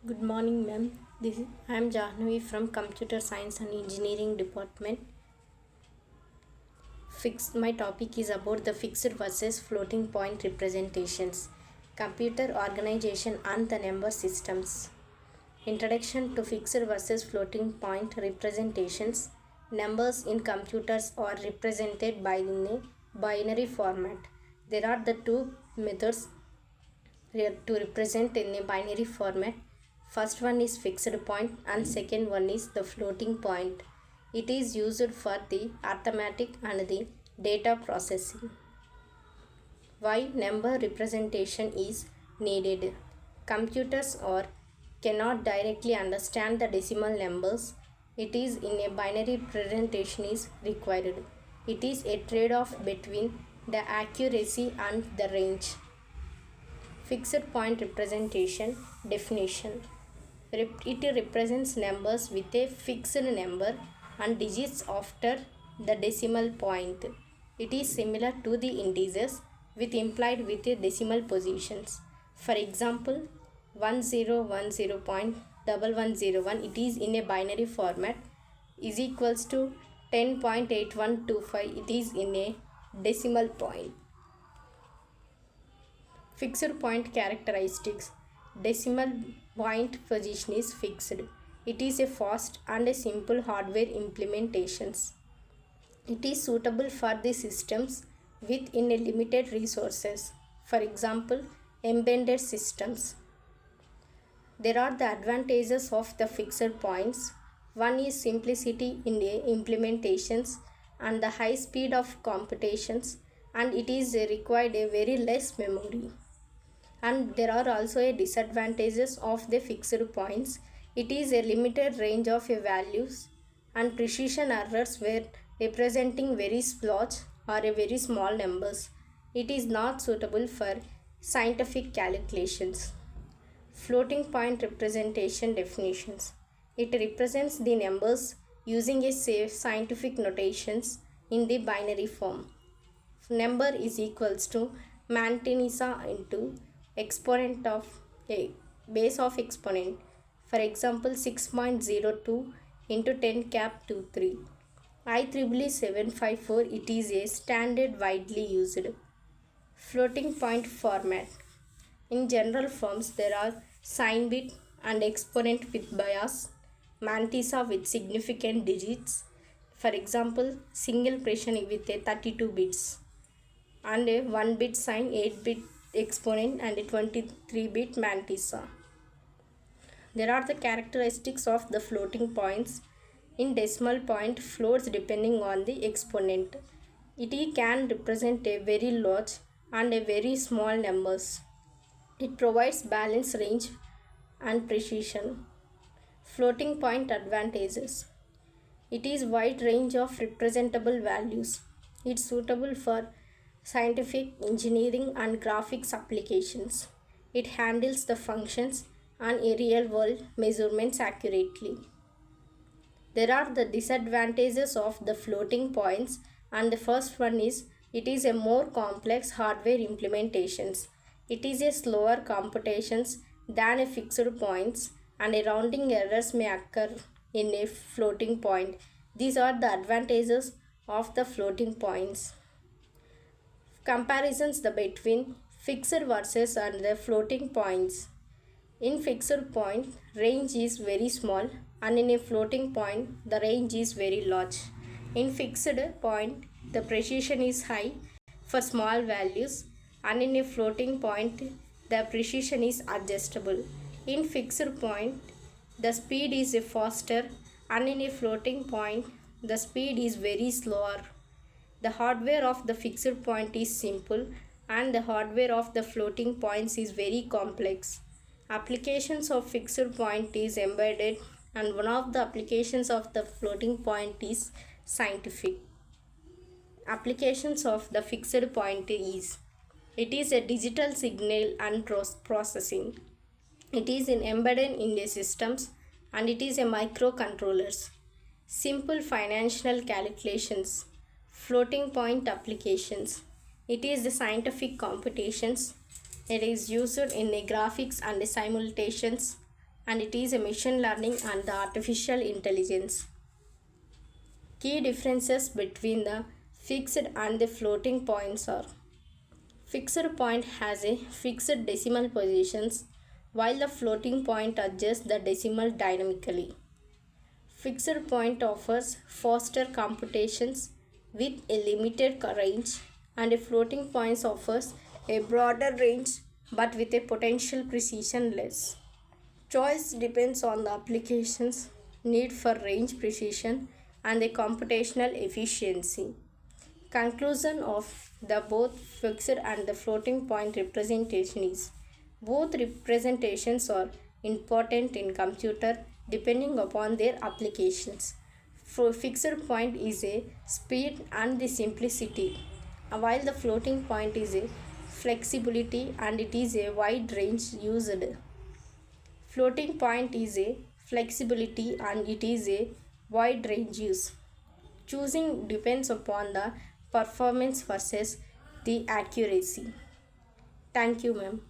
Good morning, ma'am. I am Jahnavi from Computer Science and Engineering Department. My topic is about the fixed versus floating point representations, computer organization and the number systems. Introduction to fixed versus floating point representations. Numbers in computers are represented by in a binary format. There are the two methods to represent in a binary format. First one is fixed point and second one is the floating point. It is used for the arithmetic and the data processing. Why number representation is needed? Computers cannot directly understand the decimal numbers. It is in a binary representation is required. It is a trade-off between the accuracy and the range. Fixed point representation definition. It represents numbers with a fixed number and digits after the decimal point. It is similar to the integers with implied with the decimal positions. For example, 1010.1101, it is in a binary format, is equals to 10.8125, it is in a decimal point. Fixed point characteristics. Decimal point position is fixed. It is a fast and a simple hardware implementations. It is suitable for the systems with in a limited resources. For example, embedded systems. There are the advantages of the fixed points. One is simplicity in the implementations and the high speed of computations, and it is required a very less memory. And there are also a disadvantages of the fixed points. It is a limited range of values and precision errors were representing very large or a very small numbers. It is not suitable for scientific calculations. Floating point representation definitions. It represents the numbers using a safe scientific notations in the binary form. Number is equals to mantinissa into exponent of a base of exponent. For example, 6.02 into 10 cap 23. IEEE 754, it is a standard widely used. Floating point format. In general forms, there are sign bit and exponent with bias, mantissa with significant digits. For example, single precision with a 32 bits and a 1 bit sign, 8 bit exponent and a 23 bit mantissa. There are the characteristics of the floating points. In decimal point, floats depending on the exponent. It can represent a very large and a very small numbers. It provides balance range and precision. Floating point advantages. It is wide range of representable values. It's suitable for scientific, engineering and graphics applications. It handles the functions and real world measurements accurately. There are the disadvantages of the floating points, and the first one is it is a more complex hardware implementations. It is a slower computations than a fixed points, and a rounding errors may occur in a floating point. These are the advantages of the floating points. Comparisons between fixed versus and the floating points. In fixed point, range is very small, and in a floating point, the range is very large. In fixed point, the precision is high for small values, and in a floating point, the precision is adjustable. In fixed point, the speed is faster, and in a floating point, the speed is very slower. The hardware of the fixed point is simple, and the hardware of the floating points is very complex. Applications of fixed point is embedded, and one of the applications of the floating point is scientific. Applications of the fixed point is it is a digital signal and processing. It is embedded in the systems, and it is a microcontrollers. Simple financial calculations. Floating point applications. It is the scientific computations. It is used in the graphics and the simulations, and it is a machine learning and the artificial intelligence. Key differences between the fixed and the floating points are: fixed point has a fixed decimal positions while the floating point adjusts the decimal dynamically. Fixed point offers faster computations with a limited range, and a floating point offers a broader range but with a potential precision less. Choice depends on the application's need for range precision and the computational efficiency. Conclusion of the both fixed and the floating point representation is: both representations are important in computer depending upon their applications. For fixed point is a speed and the simplicity, while the floating point is a flexibility and it is a wide range used. Floating point is a flexibility and it is a wide range use. Choosing depends upon the performance versus the accuracy. Thank you, ma'am.